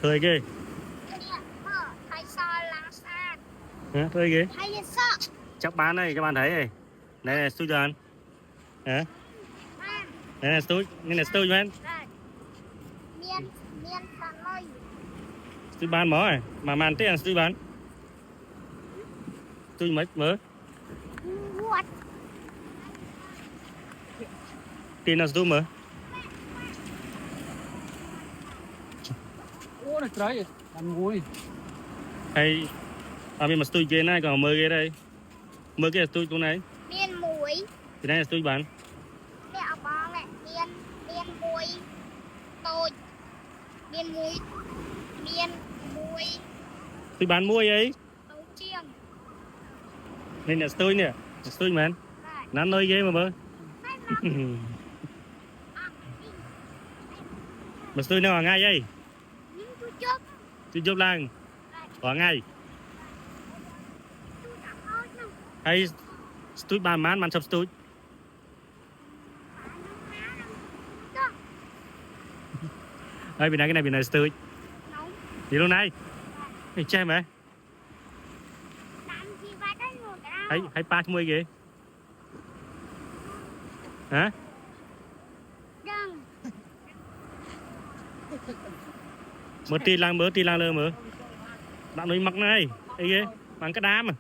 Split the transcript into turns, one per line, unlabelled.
Thôi ghê. Hả? Thôi ghê. Chắc bán đây, các bạn thấy này. Đây là stui dần. Hả? Đây là stui, đây là stui man. Stui bán mỏ này, mà màn tiếc là stui bán. Stui mấy mớ. Tiền là stui mớ.
Ô này trái ăn muối.
Hay bên mà stui kia này còn mơ kia đây. Mơ kia là stui chỗ này.
Miên muối.
Thì đây là stui bán.
Mẹ bóng này, miên muối. Tôi. Miên muối. Miên muối.
Stui bán muối ấy.
Đấu chiêng.
Nên là stui nè. Stui man. Nắn nơi ghê mà mơ. Mà stui nó ở ngay đây. Tôi chụp làng. Ở ngay. Hay stui bán man sập stui. Ê, bên này cái này bên này stui. Đi luôn này. Mày che mày. Hay ba mươi ghê. Hả? Mở ti lang lơ mở. Bạn nói mắc này. Ê ghê. Bằng cái đám à.